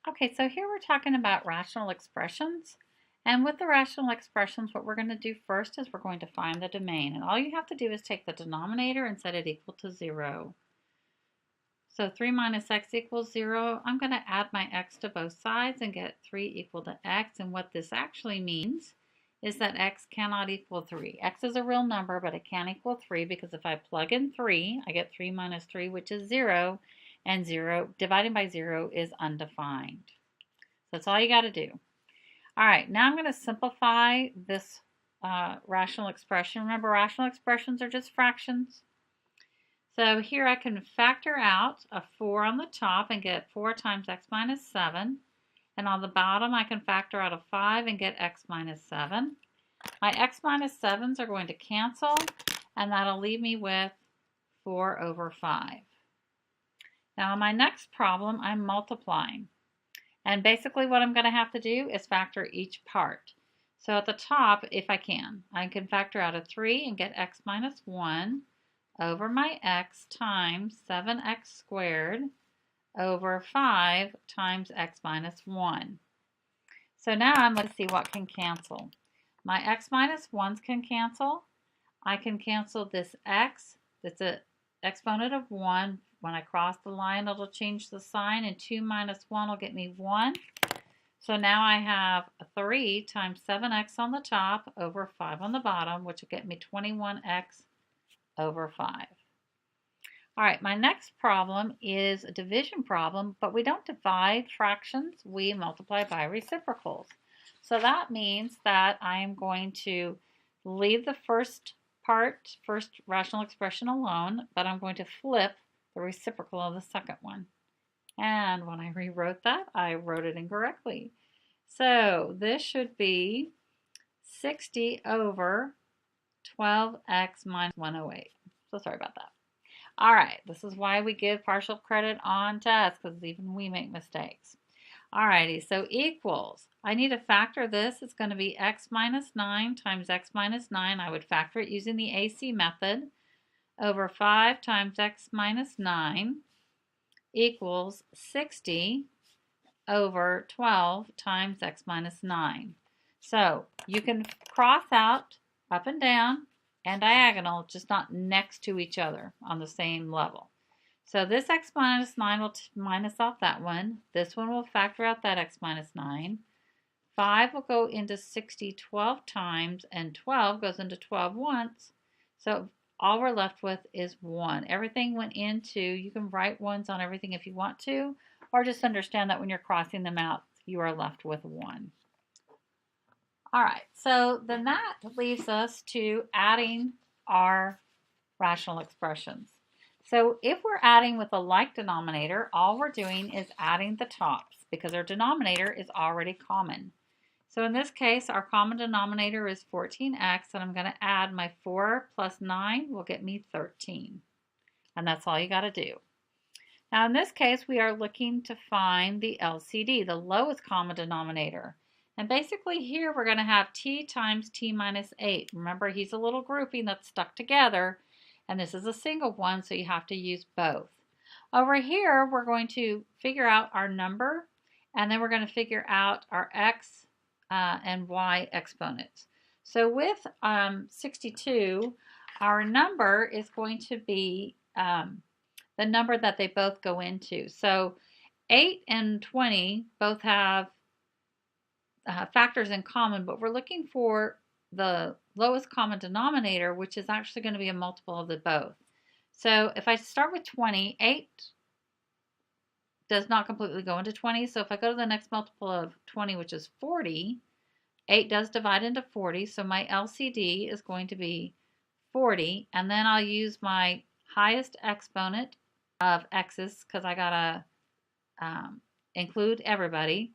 Okay, so here we're talking about rational expressions. And with the rational expressions, what we're going to do first is we're going to find the domain. And all you have to do is take the denominator and set it equal to 0. So 3 minus x equals 0. I'm going to add my x to both sides and get 3 equal to x. And what this actually means is that x cannot equal 3. X is a real number, but it can't equal 3 because if I plug in 3, I get 3 minus 3, which is 0. And 0 dividing by 0 is undefined. So that's all you got to do. All right, now I'm going to simplify this rational expression. Remember, rational expressions are just fractions. So here I can factor out a 4 on the top and get 4 times x minus 7. And on the bottom, I can factor out a 5 and get x minus 7. My x minus 7s are going to cancel, and that'll leave me with 4 over 5. Now in my next problem, I'm multiplying. And basically what I'm going to have to do is factor each part. So at the top, if I can factor out a 3 and get x minus 1 over my x times 7x squared over 5 times x minus 1. So now I'm going to see what can cancel. My x minus 1s can cancel. I can cancel this x, that's an exponent of 1. When I cross the line, it'll change the sign, and 2 minus 1 will get me 1. So now I have 3 times 7x on the top over 5 on the bottom, which will get me 21x over 5. All right, my next problem is a division problem, but we don't divide fractions, we multiply by reciprocals. So that means that I am going to leave the first rational expression alone, but I'm going to flip the reciprocal of the second one. And when I rewrote that, I wrote it incorrectly. So this should be 60 over 12x minus 108. So sorry about that. All right, this is why we give partial credit on tests, because even we make mistakes. All righty, so equals. I need to factor this. It's going to be x minus 9 times x minus 9. I would factor it using the AC method. Over 5 times x minus 9 equals 60 over 12 times x minus 9. So you can cross out up and down and diagonal, just not next to each other on the same level. So this x minus 9 will minus off that one. This one will factor out that x minus 9. 5 will go into 60 12 times, and 12 goes into 12 once. So all we're left with is 1. Everything went into, you can write 1s on everything if you want to, or just understand that when you're crossing them out, you are left with 1. All right, so then that leaves us to adding our rational expressions. So if we're adding with a like denominator, all we're doing is adding the tops because our denominator is already common. So in this case, our common denominator is 14x, and I'm going to add my 4 plus 9 will get me 13. And that's all you got to do. Now in this case, we are looking to find the LCD, the lowest common denominator. And basically here we're going to have t times t minus 8. Remember, he's a little grouping that's stuck together, and this is a single one, so you have to use both. Over here, we're going to figure out our number, and then we're going to figure out our x and y exponents. So with 62, our number is going to be the number that they both go into. So 8 and 20 both have factors in common, but we're looking for the lowest common denominator, which is actually going to be a multiple of the both. So if I start with 20, 8 does not completely go into 20. So if I go to the next multiple of 20, which is 40, 8 does divide into 40. So my LCD is going to be 40. And then I'll use my highest exponent of x's because I got to include everybody.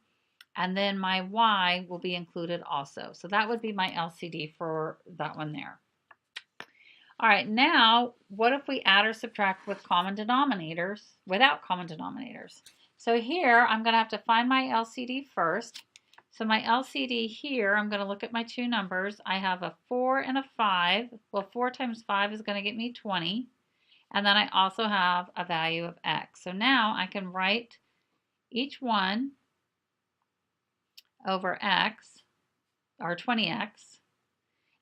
And then my y will be included also. So that would be my LCD for that one there. All right, now what if we add or subtract with common denominators without common denominators? So here I'm going to have to find my LCD first. So my LCD here, I'm going to look at my two numbers. I have a 4 and a 5. Well, 4 times 5 is going to get me 20. And then I also have a value of x. So now I can write each one over x, or 20x.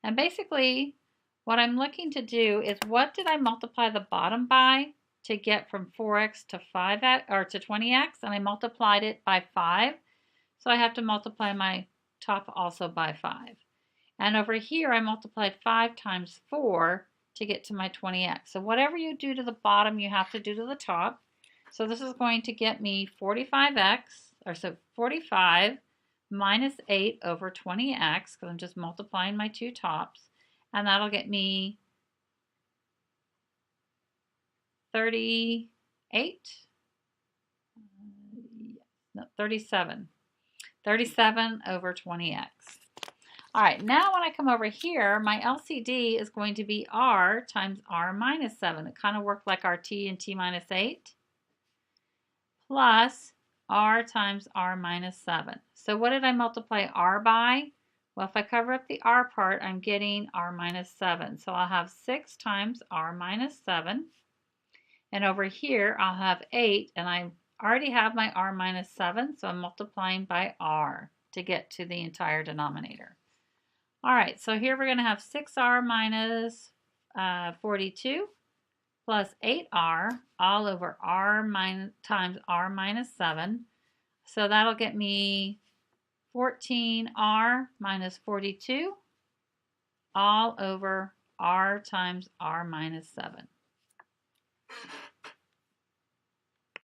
And basically, what I'm looking to do is what did I multiply the bottom by to get from 4x to 5x, or to 20x, and I multiplied it by 5. So I have to multiply my top also by 5. And over here, I multiplied 5 times 4 to get to my 20x. So whatever you do to the bottom, you have to do to the top. So this is going to get me 45x, or so 45 minus 8 over 20x, because I'm just multiplying my two tops. And that'll get me 38, no, 37. 37 over 20x. All right, now when I come over here, my LCD is going to be r times r minus 7. It kind of worked like our t and t minus 8, plus r times r minus 7. So what did I multiply r by? Well, if I cover up the r part, I'm getting r minus 7. So I'll have 6 times r minus 7. And over here, I'll have 8, and I already have my r minus 7, so I'm multiplying by r to get to the entire denominator. All right, so here we're going to have 6r minus 42 plus 8r all over r times r minus 7. So that'll get me 14r minus 42 all over r times r minus 7.